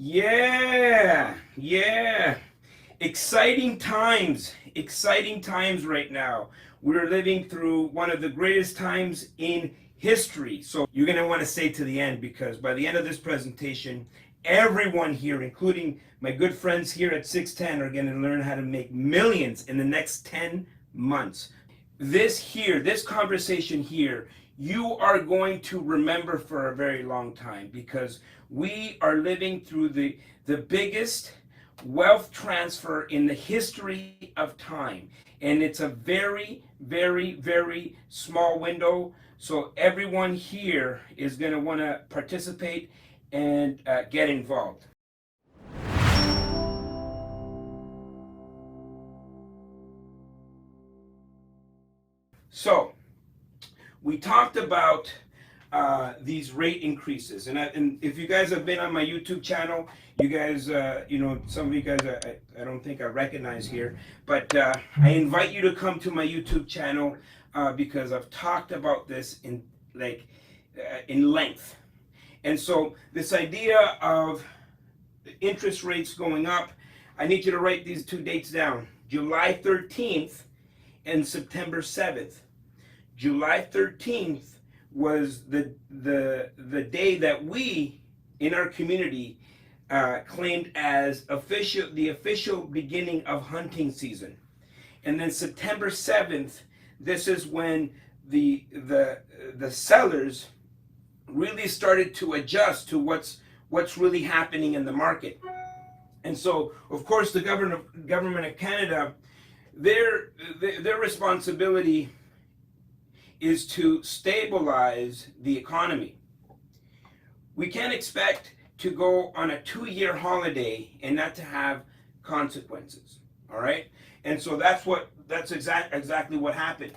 Yeah. Exciting times right now. We're living through one of the greatest times in history. So you're going to want to stay to the end because by the end of this presentation, everyone here, including my good friends here at 610, are going to learn how to make millions in the next 10 months. This conversation here, you are going to remember for a very long time because we are living through the biggest wealth transfer in the history of time. And it's a very small window. So everyone here is going to want to participate and get involved. So we talked about these rate increases, and if you guys have been on my YouTube channel, you guys, some of you guys, I don't think I recognize here, but I invite you to come to my YouTube channel because I've talked about this in length, and so this idea of interest rates going up, I need you to write these two dates down: July 13th and September 7th. July 13th was the day that we in our community claimed as the official beginning of hunting season. And then September 7th, this is when the sellers really started to adjust to what's really happening in the market. And so, of course, the government of Canada, their responsibility is to stabilize the economy. We can't expect to go on a 2-year holiday and not to have consequences, all right? And so that's exactly what happened.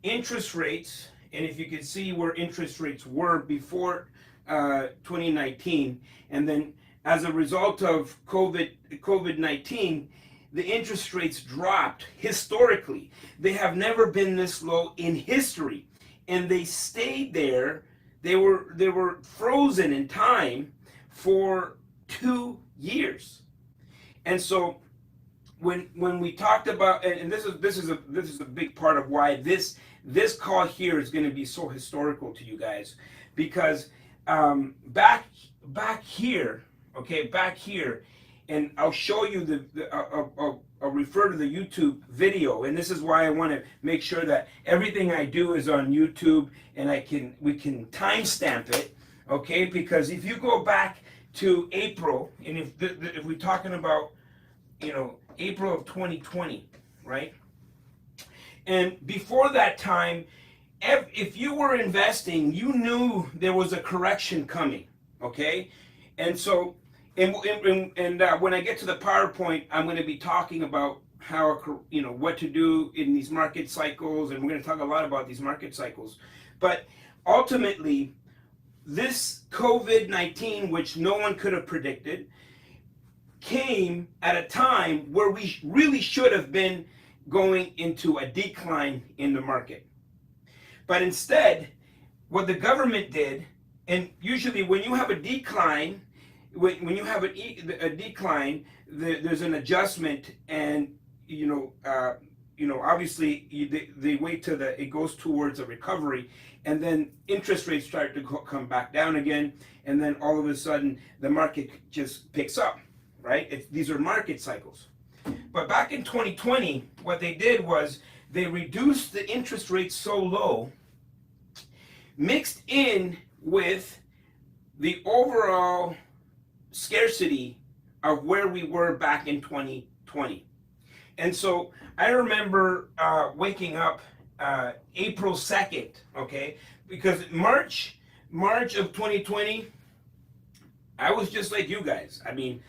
Interest rates, and if you can see where interest rates were before 2019, and then as a result of COVID-19, the interest rates dropped historically. They have never been this low in history, and they stayed there. They were frozen in time for 2 years. And so when we talked about, and this is a big part of why this call here is going to be so historical to you guys, because back here, and I'll show you I'll refer to the YouTube video, and this is why I want to make sure that everything I do is on YouTube, and we can timestamp it, okay? Because if you go back to April, and if we're talking about, April of 2020, right? And before that time, if you were investing, you knew there was a correction coming, okay? And so, and when I get to the PowerPoint, I'm going to be talking about how, what to do in these market cycles, and we're going to talk a lot about these market cycles. But ultimately, this COVID-19, which no one could have predicted, came at a time where we really should have been going into a decline in the market. But instead, what the government did, and usually when you have a decline, when you have a decline, there's an adjustment, and obviously they wait till it goes towards a recovery, and then interest rates start to come back down again, and then all of a sudden the market just picks up, right? These are market cycles. But back in 2020, what they did was they reduced the interest rates so low, mixed in with the overall scarcity of where we were back in 2020. And so I remember waking up April 2nd, okay? Because March of 2020, I was just like you guys. I mean,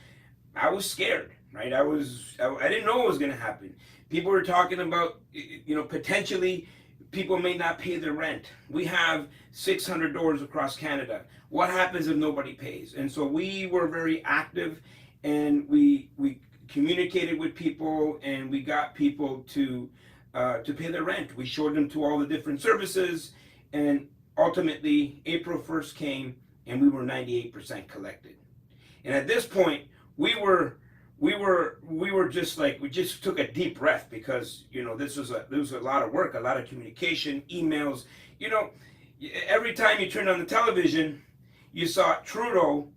I was scared, right? I didn't know what was going to happen. People were talking about, potentially people may not pay their rent. We have 600 doors across Canada. What happens if nobody pays? And so we were very active, and we communicated with people, and we got people to pay their rent. We showed them to all the different services, and ultimately April 1st came, and we were 98% collected. And at this point, we were just like, we just took a deep breath, because this was a lot of work, a lot of communication, emails. Every time you turned on the television, you saw Trudeau,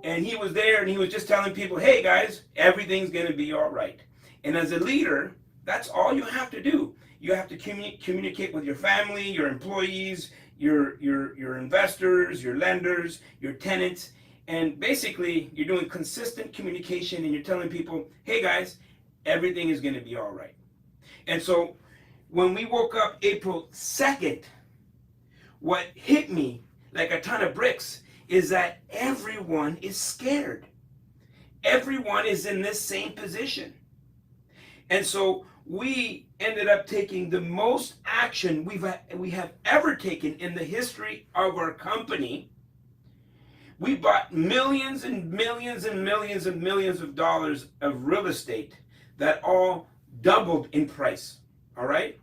and he was there, and he was just telling people, hey guys, everything's going to be all right. And as a leader, that's all you have to do. You have to communicate with your family, your employees, your investors, your lenders, your tenants. And basically, you're doing consistent communication, and you're telling people, hey guys, everything is going to be all right. And so when we woke up April 2nd, what hit me like a ton of bricks is that everyone is scared. Everyone is in this same position. And so we ended up taking the most action we have ever taken in the history of our company. We bought millions and millions and millions and millions of dollars of real estate that all doubled in price. All right?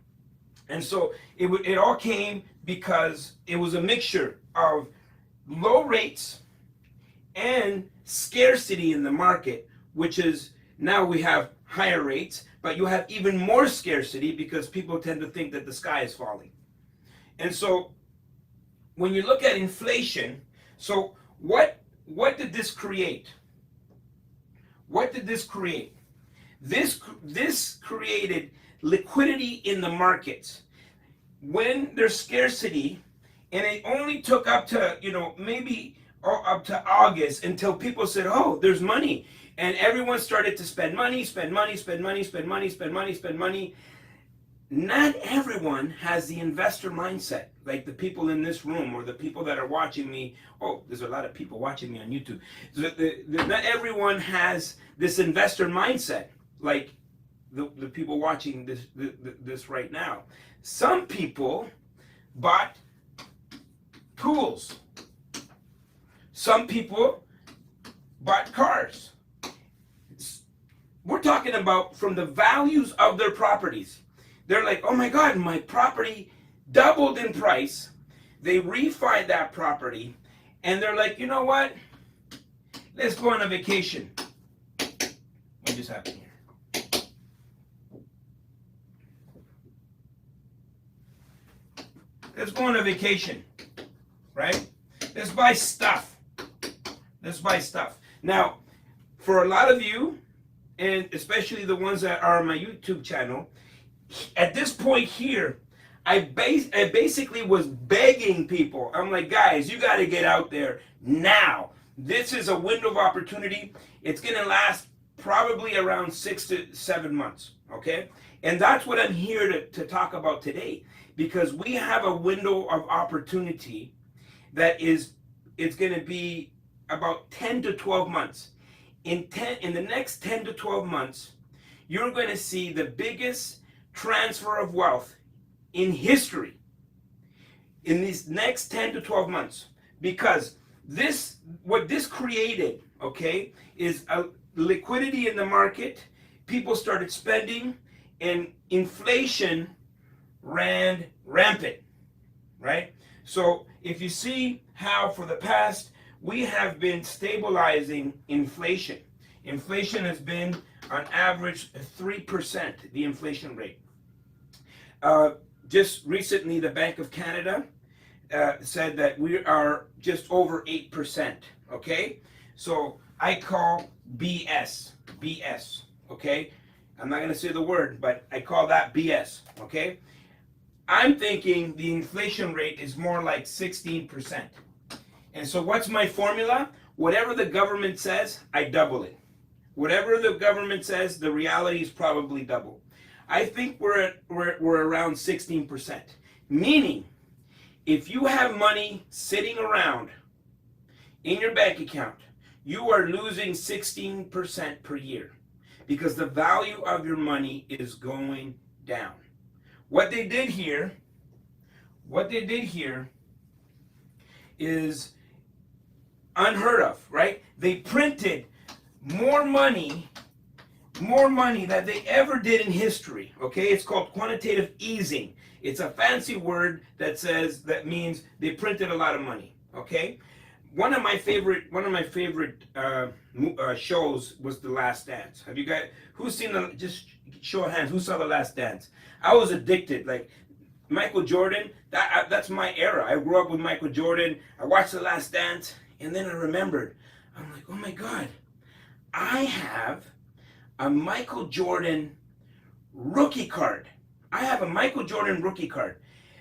And so it all came because it was a mixture of low rates and scarcity in the market, which is now we have higher rates, but you have even more scarcity because people tend to think that the sky is falling. And so when you look at inflation, so what did this create? What did this create? This created liquidity in the markets. When there's scarcity, and it only took up to, maybe up to August until people said, oh, there's money. And everyone started to spend money, spend money, spend money, spend money, spend money, spend money. Not everyone has the investor mindset, like the people in this room or the people that are watching me. Oh, there's a lot of people watching me on YouTube. Not everyone has this investor mindset, like the people watching this right now. Some people bought pools. Some people bought cars. We're talking about from the values of their properties. They're like, oh my God, my property doubled in price. They refied that property, and they're like, you know what? Let's go on a vacation. What just happened here? Let's go on a vacation, right? Let's buy stuff. Let's buy stuff. Now, for a lot of you, and especially the ones that are on my YouTube channel, at this point here, I basically was begging people. I'm like, guys, you got to get out there now. This is a window of opportunity. It's going to last probably around 6 to 7 months, okay? And that's what I'm here to talk about today, because we have a window of opportunity that it's going to be about 10 to 12 months. In the next 10 to 12 months, you're going to see the biggest transfer of wealth in history in these next 10 to 12 months, because what this created, okay, is a liquidity in the market. People started spending, and inflation ran rampant, right? So if you see how for the past we have been stabilizing inflation. Inflation has been on average 3%, the inflation rate. Just recently, the Bank of Canada said that we are just over 8%, okay? So I call BS, okay? I'm not gonna say the word, but I call that BS, okay? I'm thinking the inflation rate is more like 16%. And so what's my formula? Whatever the government says, I double it. Whatever the government says, the reality is probably double. I think we're around 16%. Meaning, if you have money sitting around in your bank account, you are losing 16% per year, because the value of your money is going down. What they did here is unheard of, right? They printed more money than they ever did in history, okay? It's called quantitative easing. It's a fancy word that means they printed a lot of money, okay? one of my favorite shows was The Last Dance. Have you guys, who's seen the, just show of hands, who saw The Last Dance? I was addicted. Like Michael Jordan, that's my era. I grew up with Michael Jordan. I watched The Last Dance, and then I remembered. I'm like, oh my God, I have a Michael Jordan rookie card. I have a Michael Jordan rookie card,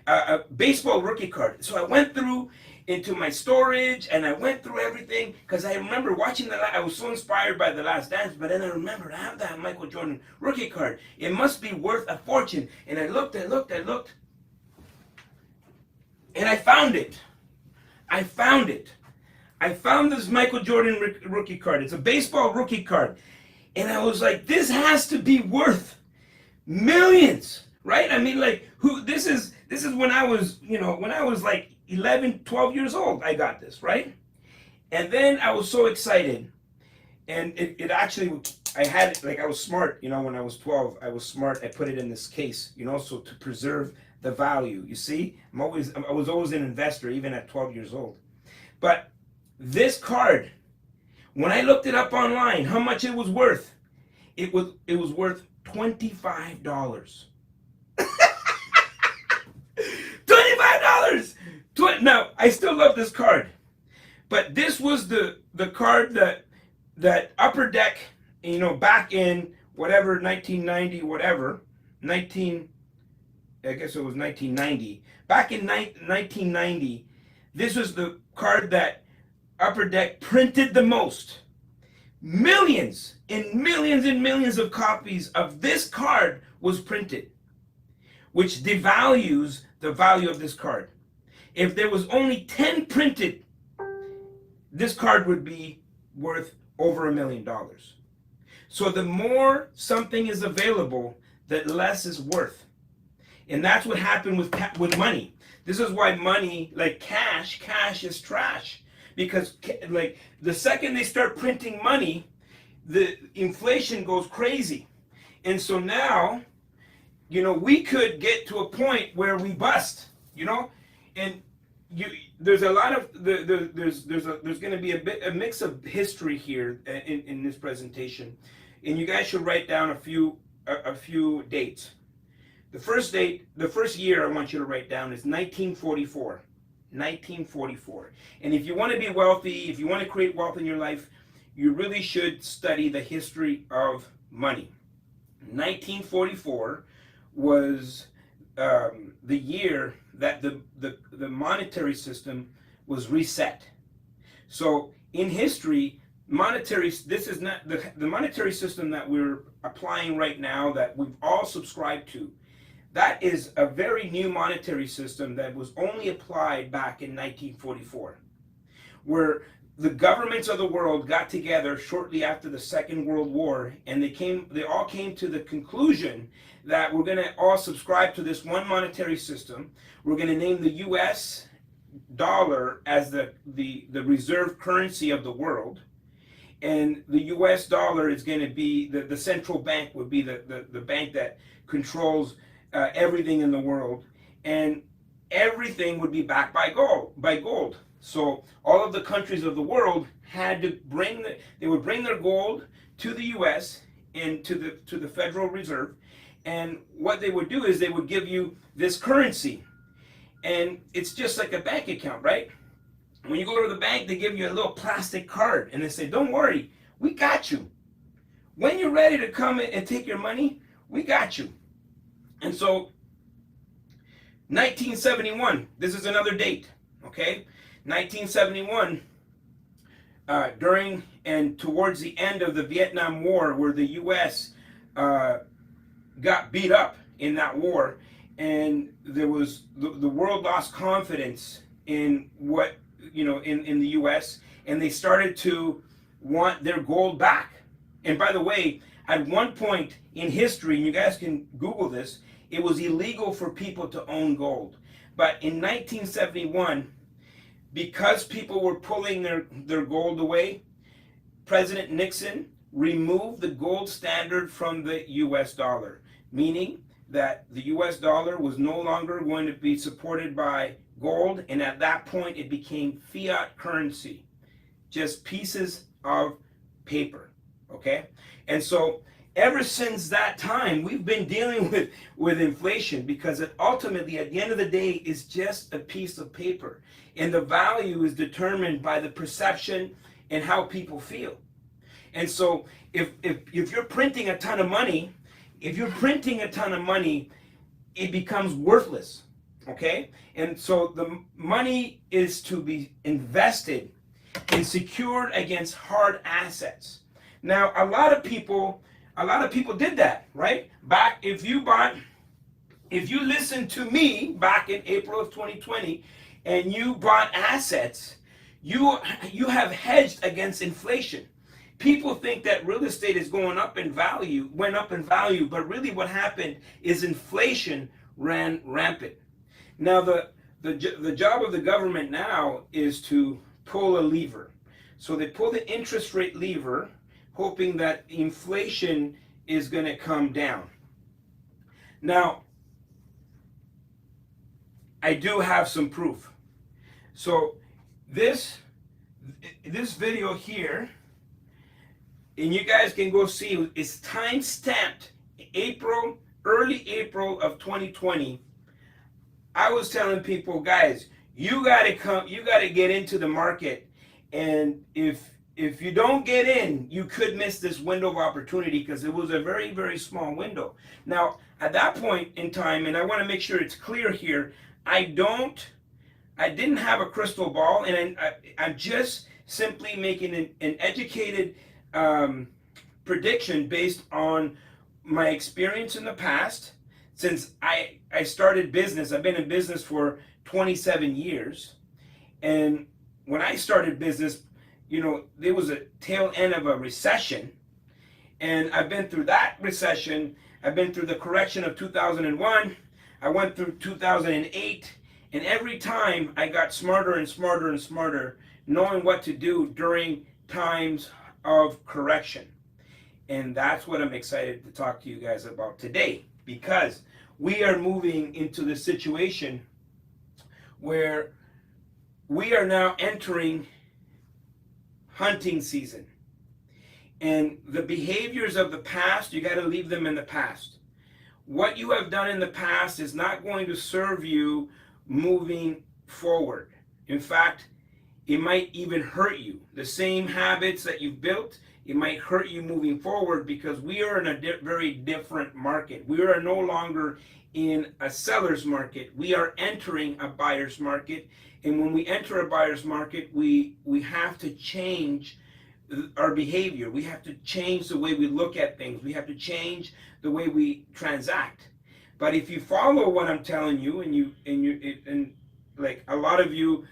a baseball rookie card. So I went through into my storage and I went through everything because I remember watching I was so inspired by The Last Dance, but then I remembered I have that Michael Jordan rookie card. It must be worth a fortune. And I looked, and I found it. I found this Michael Jordan rookie card. It's a baseball rookie card. And I was like, this has to be worth millions, right? I mean, like, this is when I was, when I was like 11, 12 years old, I got this, right? And then I was so excited. And it actually, I had it, like, I was smart, when I was 12, I was smart. I put it in this case, so to preserve the value. You see, I was always an investor, even at 12 years old. But this card, when I looked it up online, how much it was worth, it was worth $25. $25! Now, I still love this card. But this was the card that Upper Deck, back in whatever, 1990, whatever, I guess it was 1990. Back in 1990, this was the card that Upper Deck printed the most. Millions and millions and millions of copies of this card was printed, which devalues the value of this card. If there was only 10 printed, this card would be worth over $1 million. So the more something is available, the less is worth. And that's what happened with money. This is why money, like cash is trash. Because like the second they start printing money, the inflation goes crazy. And so now, we could get to a point where we bust, and there's a lot of there's going to be a mix of history here in this presentation, and you guys should write down a few dates. The first year I want you to write down is 1944. 1944. And if you want to be wealthy, if you want to create wealth in your life, you really should study the history of money. 1944 was the year that the monetary system was reset. So in history, this is not the monetary system that we're applying right now, that we've all subscribed to. That is a very new monetary system that was only applied back in 1944, where the governments of the world got together shortly after the Second World War, and they all came to the conclusion that we're going to all subscribe to this one monetary system. We're going to name the U.S. dollar as the reserve currency of the world, and the U.S. dollar is going to be the central bank, would be the bank that controls everything in the world, and everything would be backed by gold. So all of the countries of the world had to bring their gold to the U.S. and to the Federal Reserve, and what they would do is they would give you this currency, and it's just like a bank account, right? When you go to the bank, they give you a little plastic card, and they say, "Don't worry, we got you. When you're ready to come in and take your money, we got you." And so 1971, this is another date, okay? 1971, during and towards the end of the Vietnam War, where the U.S. Got beat up in that war, and there was the world lost confidence in what, in the U.S., and they started to want their gold back. And by the way, at one point in history, and you guys can Google this, it was illegal for people to own gold. But in 1971, because people were pulling their gold away, President Nixon removed the gold standard from the US dollar, meaning that the US dollar was no longer going to be supported by gold, and at that point it became fiat currency, just pieces of paper, okay? And so ever since that time, we've been dealing with inflation, because it ultimately, at the end of the day, is just a piece of paper. And the value is determined by the perception and how people feel. And so if you're printing a ton of money, it becomes worthless, okay? And so the money is to be invested and secured against hard assets. Now, a lot of people did that, right? Back, if you listened to me back in April of 2020 and you bought assets, you have hedged against inflation. People think that real estate is went up in value, but really what happened is inflation ran rampant. Now, the job of the government now is to pull a lever. So they pull the interest rate lever, hoping that inflation is going to come down. Now, I do have some proof. So this video here, and you guys can go see, it's time stamped early April of 2020. I was telling people, guys, you got to get into the market, and if you don't get in, you could miss this window of opportunity, because it was a very, very small window. Now, at that point in time, and I want to make sure it's clear here, I didn't have a crystal ball, and I'm just simply making an educated prediction based on my experience in the past. Since I started business, I've been in business for 27 years. And when I started business, there was a tail end of a recession. And I've been through that recession. I've been through the correction of 2001. I went through 2008. And every time I got smarter and smarter and smarter, knowing what to do during times of correction. And that's what I'm excited to talk to you guys about today, because we are moving into the situation where we are now entering hunting season. And the behaviors of the past, you got to leave them in the past. What you have done in the past is not going to serve you moving forward. In fact, it might even hurt you. The same habits that you've built, it might hurt you moving forward, because we are in a very different market. We are no longer in a seller's market. We are entering a buyer's market. And when we enter a buyer's market, we have to change our behavior. We have to change the way we look at things. We have to change the way we transact. But if you follow what I'm telling you, and like a lot of you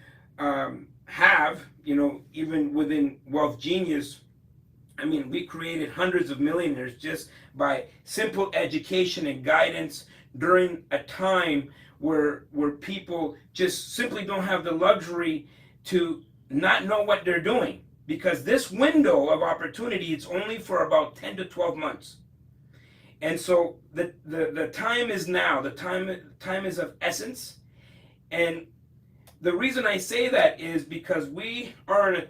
have, even within WealthGenius, I mean, we created hundreds of millionaires just by simple education and guidance during a time where people just simply don't have the luxury to not know what they're doing, because this window of opportunity is only for about 10 to 12 months. And so the time is now. The time is of essence. And the reason I say that is because we are in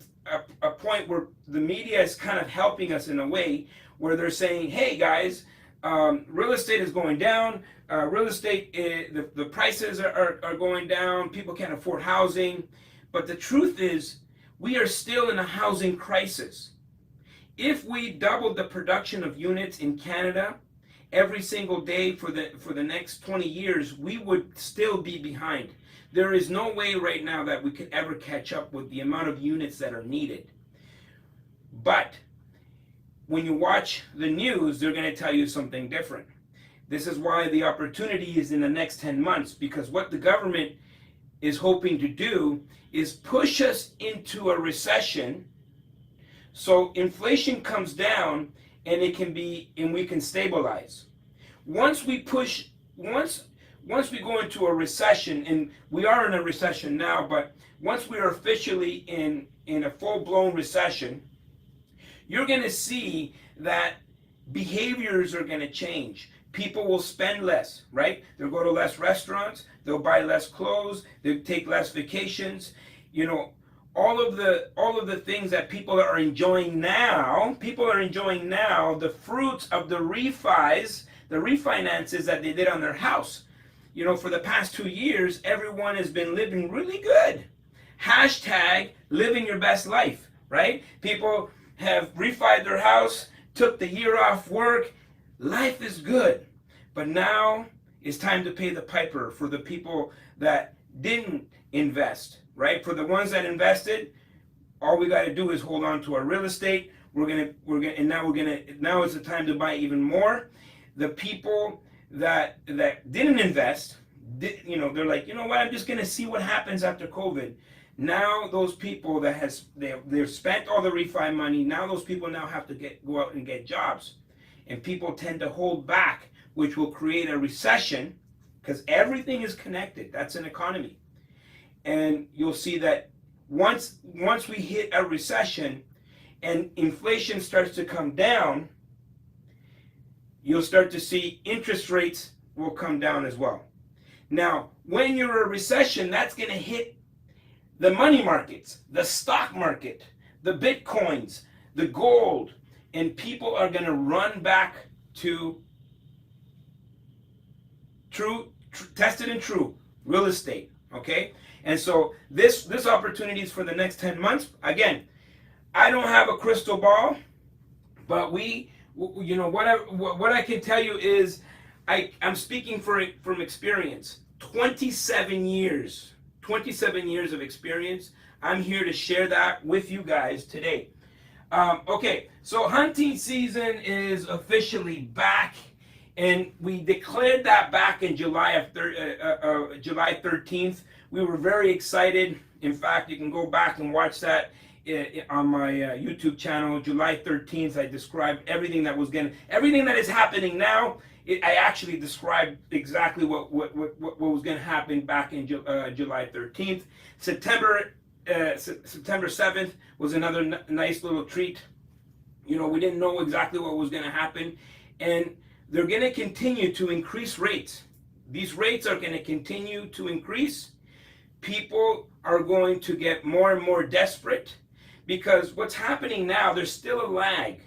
a point where the media is kind of helping us in a way where they're saying, hey guys, real estate is going down. Real estate, the prices are going down. People can't afford housing. But the truth is, we are still in a housing crisis. If we doubled the production of units in Canada every single day for the next 20 years, we would still be behind. There is no way right now that we could ever catch up with the amount of units that are needed. But when you watch the news, they're going to tell you something different. This is why the opportunity is in the next 10 months, because what the government is hoping to do is push us into a recession so inflation comes down and we can stabilize. Once we go into a recession, and we are in a recession now, but once we are officially in a full-blown recession, you're going to see that behaviors are going to change. people will spend less, right? They'll go to less restaurants, they'll buy less clothes, they'll take less vacations. You know, all of the things that people are enjoying now, the fruits of the refinances that they did on their house. You know, for the past 2 years, everyone has been living really good. Hashtag living your best life, right? People have refied their house, took the year off work. Life is good. But now it's time to pay the piper for the people that didn't invest, right? For the ones that invested, all we got to do is hold on to our real estate. Now it's the time to buy even more. The people that didn't invest, they're like, you know what, I'm just going to see what happens after COVID. Now those people that they've spent all the refi money, now those people now have to go out and get jobs. And people tend to hold back, which will create a recession, because everything is connected. That's an economy. And you'll see that once we hit a recession and inflation starts to come down, you'll start to see interest rates will come down as well. Now, when you're a recession, that's going to hit the money markets, the stock market, the bitcoins, the gold, and people are going to run back to tested and true real estate. Okay, and so this opportunity is for the next 10 months. Again, I don't have a crystal ball, but what I can tell you is I'm speaking from experience. 27 years of experience. I'm here to share that with you guys today. Okay, so hunting season is officially back, and we declared that back in July 13th. We were very excited. In fact, you can go back and watch that on my YouTube channel. July 13th, I described everything that is happening now. I actually described exactly what was going to happen back in July 13th. September 7th was another nice little treat. You know, we didn't know exactly what was going to happen, and they're going to continue to increase rates. These rates are going to continue to increase. People are going to get more and more desperate, because what's happening now, there's still a lag.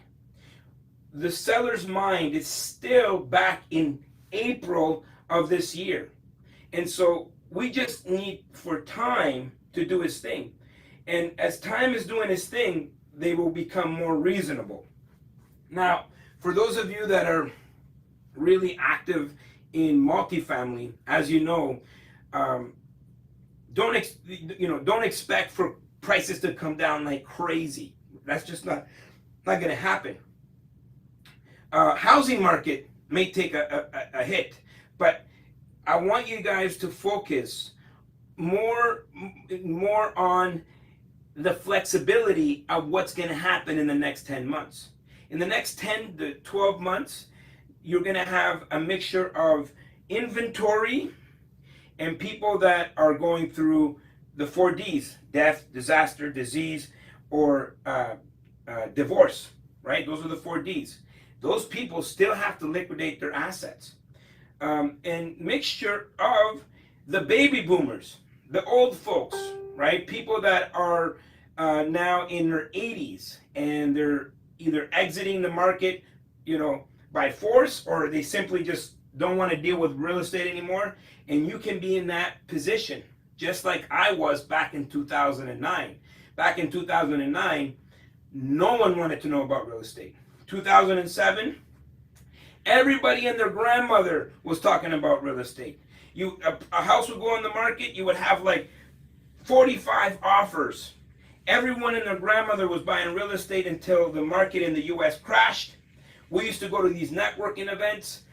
The seller's mind is still back in April of this year. And so we just need for time to do his thing. And as time is doing his thing, they will become more reasonable. Now, for those of you that are really active in multifamily, as you know, don't expect for prices to come down like crazy. That's just not going to happen. Housing market may take a hit, but I want you guys to focus more on the flexibility of what's going to happen in the next 10 months. In the next 10 to 12 months, you're going to have a mixture of inventory and people that are going through the 4 Ds: death, disaster, disease, or divorce, right? Those are the 4 Ds. Those people still have to liquidate their assets. And mixture of the baby boomers, the old folks, right? People that are now in their 80s, and they're either exiting the market, by force, or they simply just don't want to deal with real estate anymore. And you can be in that position, just like I was back in 2009. Back in 2009, no one wanted to know about real estate. 2007, everybody and their grandmother was talking about real estate. A house would go on the market, you would have like 45 offers. Everyone and their grandmother was buying real estate until the market in the US crashed. We used to go to these networking events.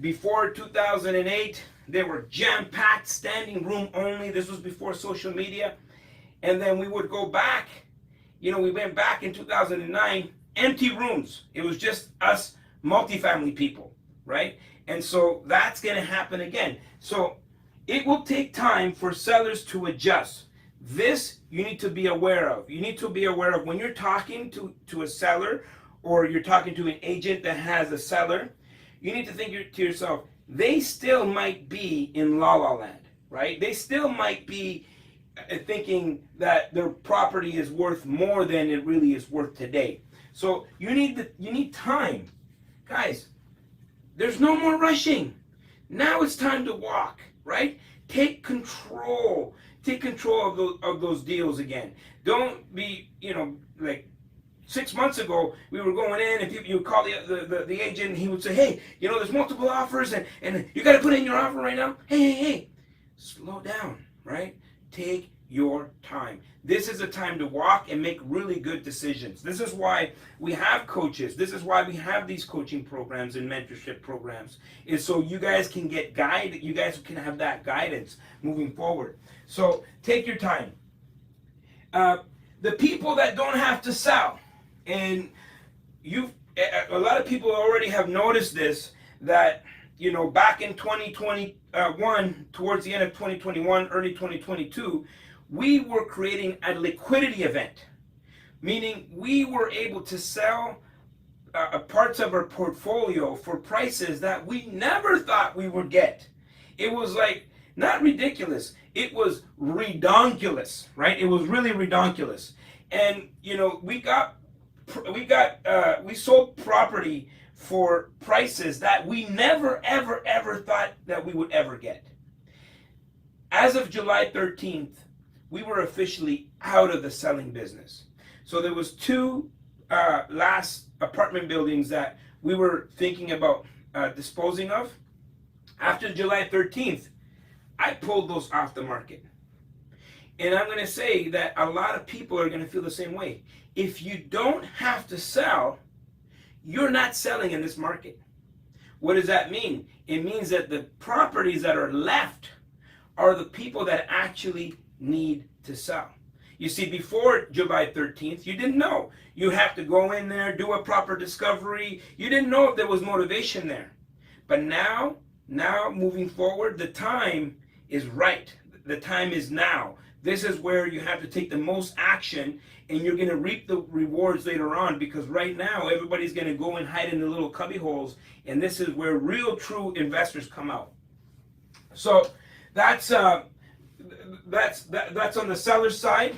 Before 2008, they were jam-packed, standing room only. This was before social media. And then we would go back. We went back in 2009, empty rooms. It was just us multifamily people, right? And so that's going to happen again. So it will take time for sellers to adjust. This you need to be aware of. You need to be aware of when you're talking to a seller, or you're talking to an agent that has a seller. you need to think to yourself, they still might be in la la land, right? They still might be thinking that their property is worth more than it really is worth today. So you need time. Guys, there's no more rushing. Now it's time to walk, right? Take control. Take control of those deals again. Don't be, like 6 months ago, we were going in, and you would call the agent, and he would say, hey, there's multiple offers, and you got to put in your offer right now. Hey, slow down, right? Take your time. This is a time to walk and make really good decisions. This is why we have coaches. This is why we have these coaching programs and mentorship programs, is so you guys can get guided. You guys can have that guidance moving forward. So take your time. The people that don't have to sell, and a lot of people already have noticed this, that back in 2021, towards the end of 2021, early 2022, we were creating a liquidity event, meaning we were able to sell parts of our portfolio for prices that we never thought we would get. It was like, not ridiculous, it was redonkulous, right? It was really redonkulous. And we sold property for prices that we never ever thought that we would ever get. As of July 13th, we were officially out of the selling business. So there was two last apartment buildings that we were thinking about disposing of. After July 13th, I pulled those off the market. And I'm going to say that a lot of people are going to feel the same way. If you don't have to sell, you're not selling in this market. What does that mean? It means that the properties that are left are the people that actually need to sell. You see, before July 13th, you didn't know. You have to go in there, do a proper discovery. You didn't know if there was motivation there. But now moving forward, the time is right. The time is now. This is where you have to take the most action, and you're going to reap the rewards later on, because right now everybody's going to go and hide in the little cubby holes, and this is where real true investors come out. So that's on the seller side,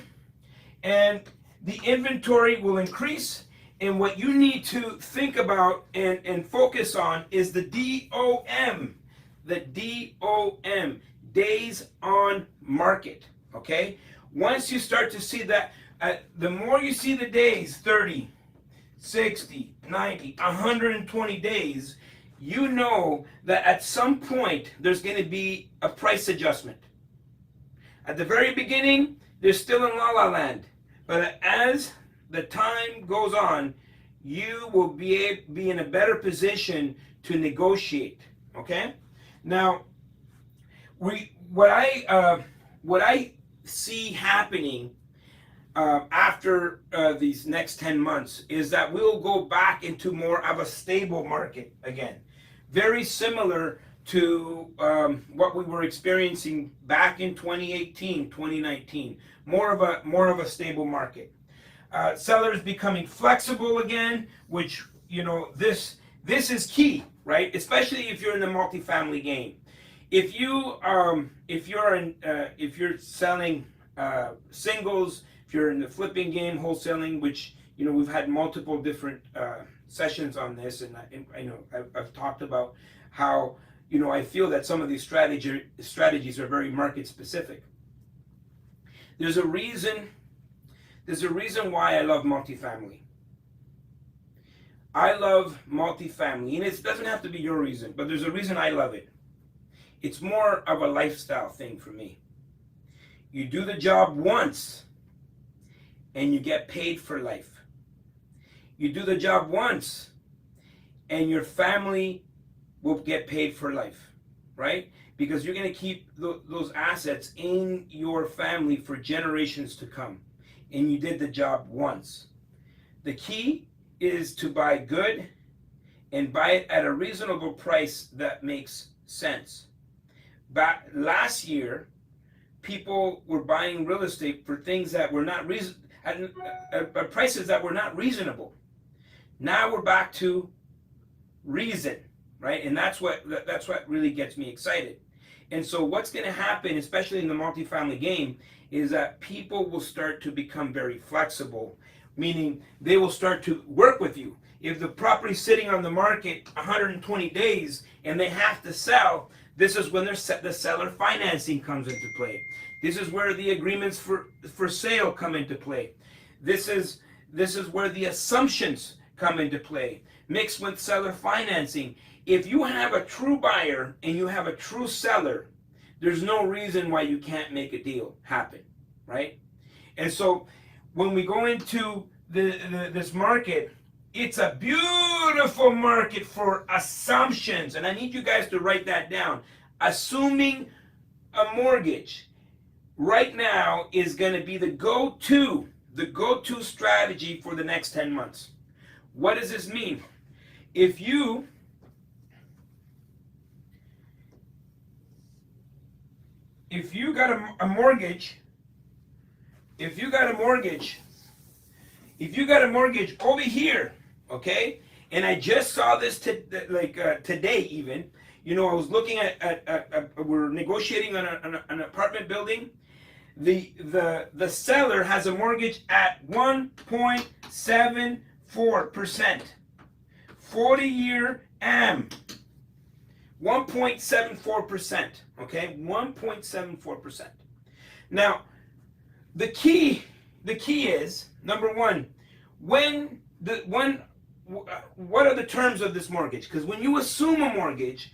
and the inventory will increase. And what you need to think about and focus on is the DOM, days on market. Okay, once you start to see that, the more you see the days, 30, 60, 90, 120 days, you know that at some point there's going to be a price adjustment. At the very beginning, they're still in la la land, but as the time goes on, you will be in a better position to negotiate. Okay, now what I see happening after these next 10 months is that we'll go back into more of a stable market again, very similar to what we were experiencing back in 2018, 2019, more of a stable market. Sellers becoming flexible again, which this is key, right? Especially if you're in the multifamily game. If you're selling singles, if you're in the flipping game, wholesaling, which we've had multiple different sessions on this, and I've talked about how I feel that some of these strategies are very market specific. There's a reason why I love multifamily. I love multifamily, and it doesn't have to be your reason, but there's a reason I love it. It's more of a lifestyle thing for me. You do the job once, and you get paid for life. You do the job once, and your family will get paid for life, right? Because you're going to keep those assets in your family for generations to come. And you did the job once. The key is to buy good and buy it at a reasonable price that makes sense. Back last year, people were buying real estate for things that were not at prices that were not reasonable. Now we're back to reason, right? And that's what really gets me excited. And so what's going to happen, especially in the multifamily game, is that people will start to become very flexible, meaning they will start to work with you. If the property's sitting on the market 120 days and they have to sell, this is when the seller financing comes into play. This is where the agreements for sale come into play. This is where the assumptions come into play, mixed with seller financing. If you have a true buyer and you have a true seller, there's no reason why you can't make a deal happen, right? And so when we go into this market, it's a beautiful market for assumptions. And I need you guys to write that down. Assuming a mortgage right now is going to be the go-to strategy for the next 10 months. What does this mean? If you got a mortgage, if you got a mortgage over here, okay, and I just saw this today even, you know, I was looking at we're negotiating on an apartment building. The seller has a mortgage at 1.74%, 40-year AM. 1.74%, okay? 1.74%. Now, the key is, number one, what are the terms of this mortgage? Because when you assume a mortgage,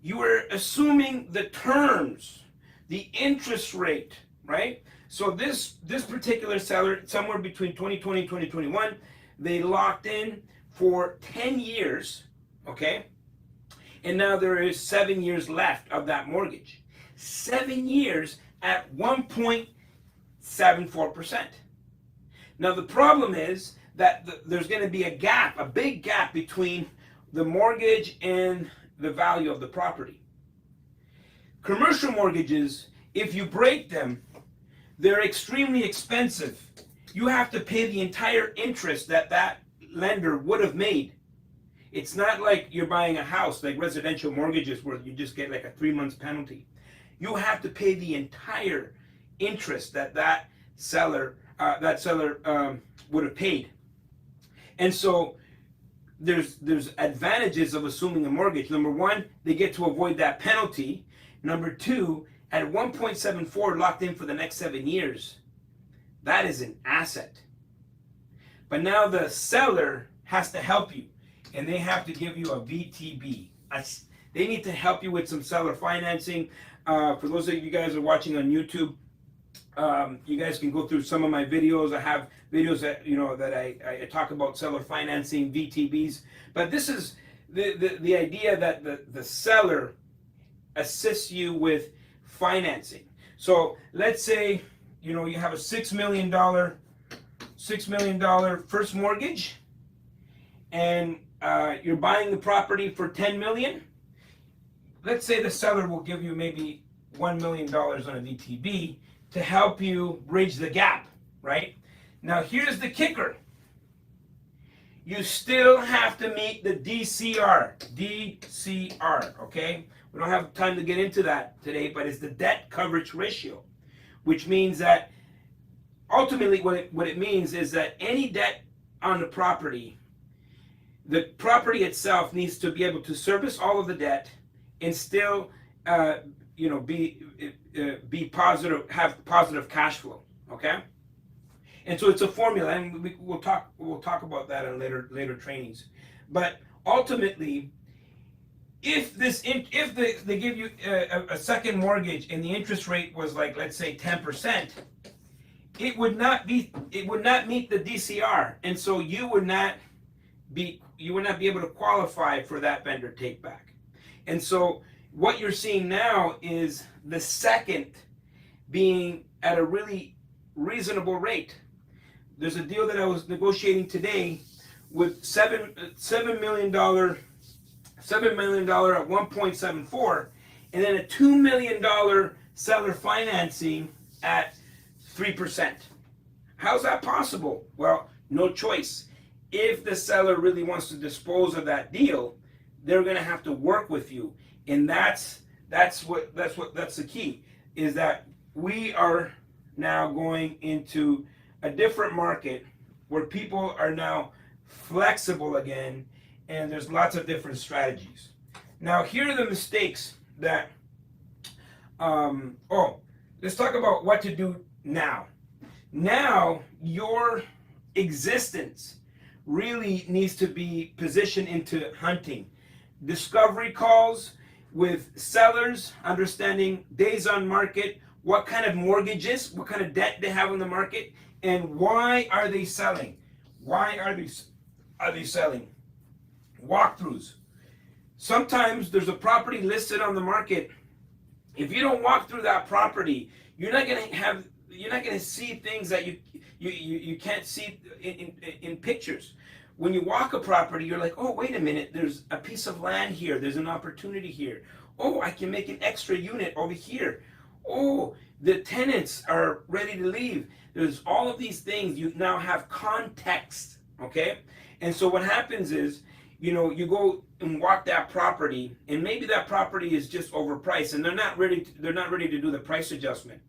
you are assuming the terms, the interest rate, right? So this particular seller, somewhere between 2020 and 2021, they locked in for 10 years, okay? And now there is 7 years left of that mortgage. 7 years at 1.74%. Now the problem is that there's going to be a gap, a big gap between the mortgage and the value of the property. Commercial mortgages, if you break them, they're extremely expensive. You have to pay the entire interest that lender would have made. It's not like you're buying a house, like residential mortgages where you just get like a 3 months penalty. You have to pay the entire interest that seller would have paid. And so there's advantages of assuming a mortgage. Number one, they get to avoid that penalty. Number two, at 1.74 locked in for the next 7 years, that is an asset. But now the seller has to help you. And they have to give you a VTB. They need to help you with some seller financing. For those of you guys who are watching on YouTube, you guys can go through some of my videos. I have videos that I talk about seller financing, VTBs. But this is the idea that the seller assists you with financing. So let's say you have a $6 million first mortgage, and you're buying the property for $10 million. Let's say the seller will give you maybe $1 million on a VTB to help you bridge the gap, right? Now here's the kicker. You still have to meet the DCR, okay? We don't have time to get into that today, but it's the debt coverage ratio, which means that ultimately what it means is that any debt on the property itself needs to be able to service all of the debt and still, be positive, have positive cash flow. Okay, and so it's a formula, and we'll talk about that in later trainings. But ultimately, if they give you a second mortgage and the interest rate was like, let's say 10%, it would not meet the DCR, and so you would not be able to qualify for that vendor take back. And so what you're seeing now is the second being at a really reasonable rate. There's a deal that I was negotiating today with $7 million at 1.74, and then a $2 million seller financing at 3%. How's that possible? Well, no choice. If the seller really wants to dispose of that deal, they're going to have to work with you. And that's the key, is that we are now going into a different market where people are now flexible again, and there's lots of different strategies. Now, here are the mistakes that, let's talk about what to do now. Now, your existence really needs to be positioned into hunting. Discovery calls with sellers, understanding days on market, what kind of mortgages, what kind of debt they have on the market, and why are they selling? Why are they selling? Walkthroughs. Sometimes there's a property listed on the market. If you don't walk through that property, you're not gonna see things that you can't see in pictures. When you walk a property, you're like, oh, wait a minute, there's a piece of land here, there's an opportunity here. Oh, I can make an extra unit over here. Oh, the tenants are ready to leave. There's all of these things. You now have context, okay? And so what happens is, you go and walk that property, and maybe that property is just overpriced, and they're not ready to do the price adjustment.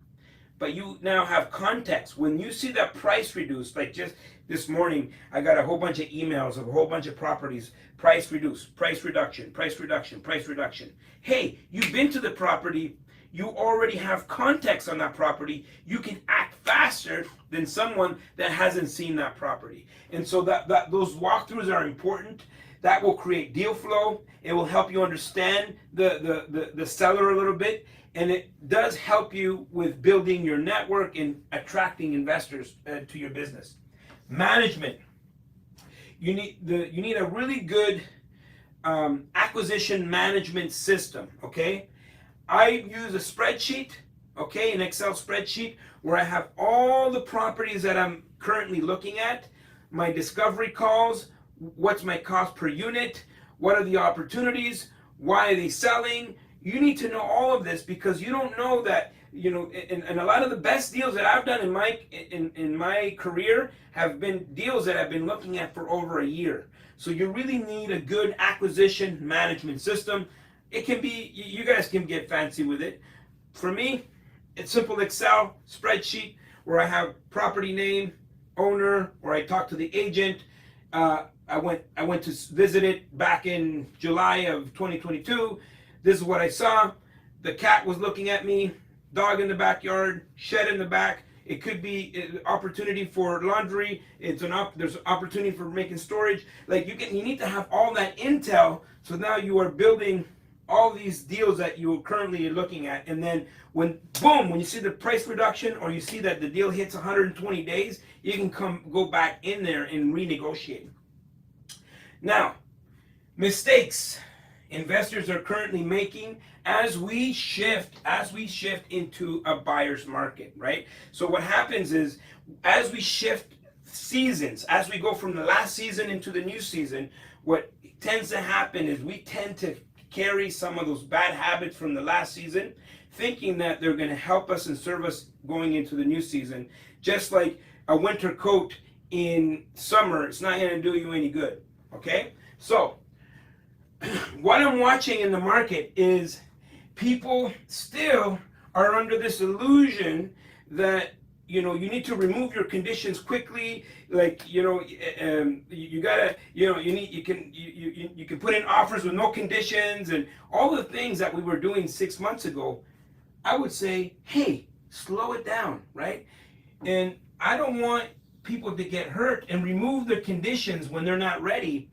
But you now have context. When you see that price reduced, like just this morning, I got a whole bunch of emails of a whole bunch of properties, price reduced, price reduction, price reduction, price reduction. Hey, you've been to the property, you already have context on that property, you can act faster than someone that hasn't seen that property. And so that those walkthroughs are important. That will create deal flow. It will help you understand the seller a little bit. And it does help you with building your network and attracting investors to your business. Management. You need a really good acquisition management system, okay? I use a spreadsheet, okay, an Excel spreadsheet, where I have all the properties that I'm currently looking at, my discovery calls, what's my cost per unit, what are the opportunities, why are they selling. You need to know all of this, because you don't know that, and a lot of the best deals that I've done in my career have been deals that I've been looking at for over a year. So you really need a good acquisition management system. It can be, you guys can get fancy with it. For me, it's simple Excel spreadsheet where I have property name, owner, where I talk to the agent. I went to visit it back in July of 2022. This is what I saw. The cat was looking at me, dog in the backyard, shed in the back. It could be an opportunity for laundry. There's an opportunity for making storage. Like you need to have all that intel. So now you are building all these deals that you are currently looking at. And then when you see the price reduction, or you see that the deal hits 120 days, you can go back in there and renegotiate. Now, mistakes investors are currently making as we shift into a buyer's market, right? So what happens is, as we shift seasons, as we go from the last season into the new season, what tends to happen is we tend to carry some of those bad habits from the last season, thinking that they're going to help us and serve us going into the new season. Just like a winter coat in summer, it's not going to do you any good, okay? So what I'm watching in the market is people still are under this illusion that you need to remove your conditions quickly. Like you gotta you can put in offers with no conditions and all the things that we were doing 6 months ago. I would say, hey, slow it down, right? And I don't want people to get hurt and remove their conditions when they're not ready.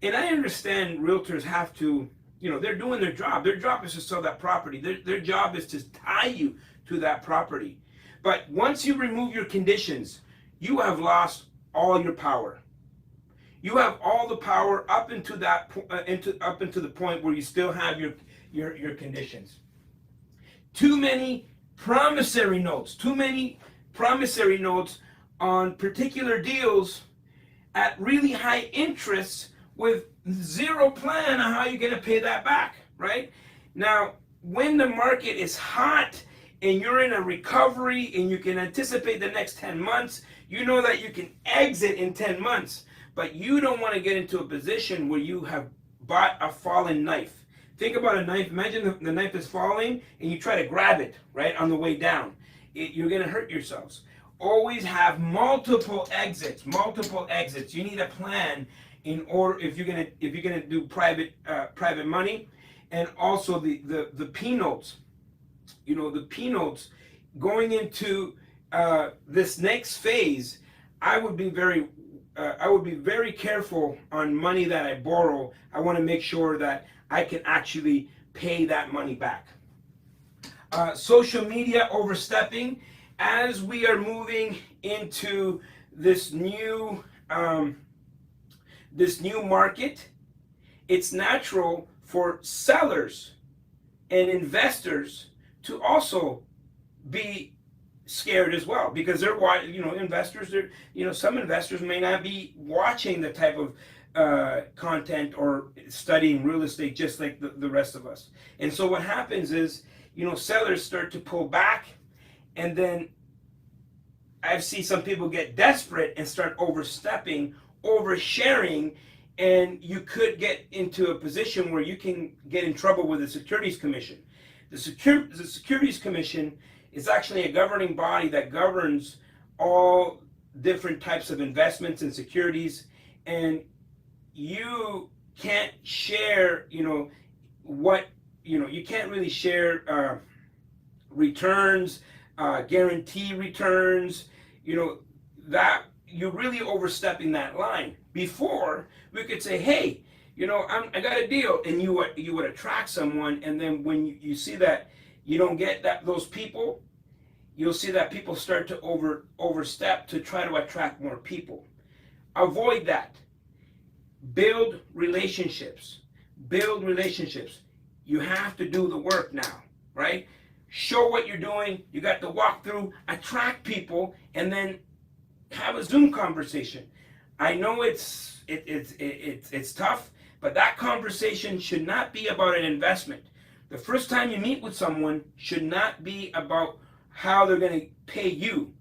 And I understand realtors have to, they're doing their job. Their job is to sell that property. Their job is to tie you to that property. But once you remove your conditions, you have lost all your power. You have all the power up into that up into the point where you still have your conditions. Too many promissory notes on particular deals at really high interest with zero plan on how you're going to pay that back, right? Now, when the market is hot and you're in a recovery and you can anticipate the next 10 months, you know that you can exit in 10 months, but you don't want to get into a position where you have bought a fallen knife. Think about a knife. Imagine the knife is falling and you try to grab it, right, on the way down. You're going to hurt yourselves. Always have multiple exits, multiple exits. You need a plan in order if you're gonna do private money, and also the P notes. You know, the P notes going into this next phase. I would be very careful on money that I borrow. I want to make sure that I can actually pay that money back. Social media overstepping. As we are moving into this new market, it's natural for sellers and investors to also be scared as well, because they're, you know, investors, they're, you know, some investors may not be watching the type of content or studying real estate just like the rest of us. And so what happens is, you know, sellers start to pull back, and then I've seen some people get desperate and start overstepping, oversharing, and you could get into a position where you can get in trouble with the Securities Commission. The Securities Commission is actually a governing body that governs all different types of investments and securities, and you can't share, you know, you can't really share returns, guarantee returns, you know, that you're really overstepping that line. Before, we could say, hey, you know, I got a deal, and you would attract someone, and then when you see that you don't get those people, you'll see that people start to overstep to try to attract more people. Avoid that. Build relationships. Build relationships. You have to do the work now, right? Show what you're doing. You got the walkthrough. Attract people, and then have a Zoom conversation. I know it's tough, but that conversation should not be about an investment. The first time you meet with someone should not be about how they're going to pay you.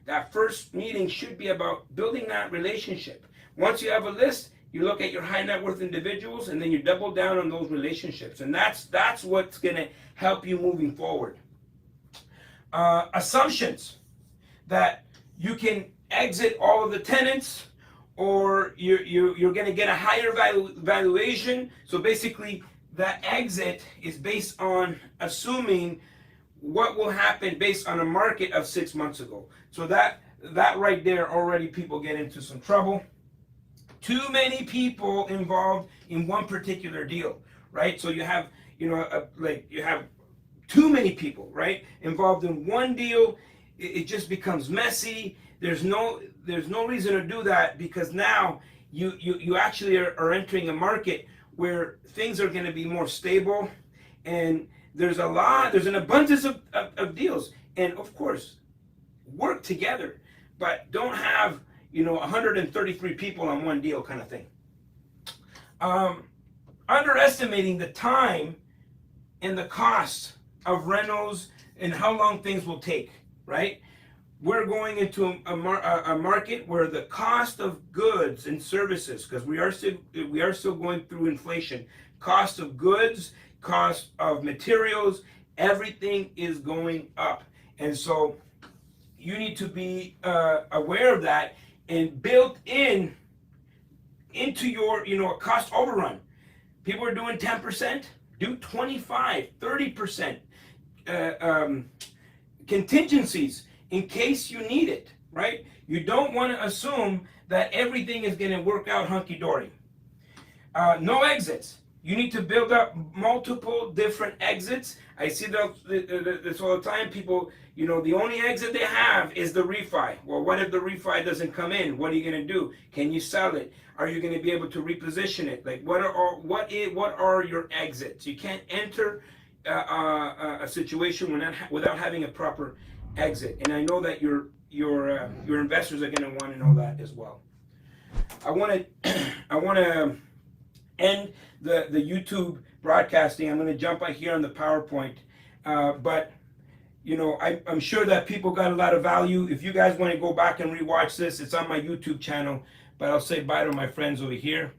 That first meeting should be about building that relationship. Once you have a list, you look at your high net worth individuals, and then you double down on those relationships. And that's what's going to help you moving forward. Assumptions that you can exit all of the tenants, or you're going to get a higher valuation. So basically, that exit is based on assuming what will happen based on a market of 6 months ago. So that right there, already people get into some trouble. Too many people involved in one particular deal, right? So you have, you know, you have too many people, right, involved in one deal. It just becomes messy. There's no reason to do that, because now you actually are entering a market where things are going to be more stable, and there's an abundance of deals. And of course, work together, but don't have, you know, 133 people on one deal kind of thing. Underestimating the time and the cost of rentals and how long things will take, right? We're going into a market where the cost of goods and services, because we are still going through inflation, cost of goods, cost of materials, everything is going up. And so you need to be aware of that and built into your, you know, cost overrun. People are doing 10%, do 25, 30% contingencies in case you need it, right? You don't want to assume that everything is going to work out hunky-dory. No exits. You need to build up multiple different exits. I see this all the time. People, you know, the only exit they have is the refi. Well, what if the refi doesn't come in? What are you going to do? Can you sell it? Are you going to be able to reposition it? Like, what are your exits? You can't enter a situation without having a proper exit. And I know that your investors are going to want to know that as well. I want to end the YouTube broadcasting. I'm going to jump out here on the PowerPoint, but you know, I'm sure that people got a lot of value. If you guys want to go back and rewatch this, it's on my YouTube channel. But I'll say bye to my friends over here.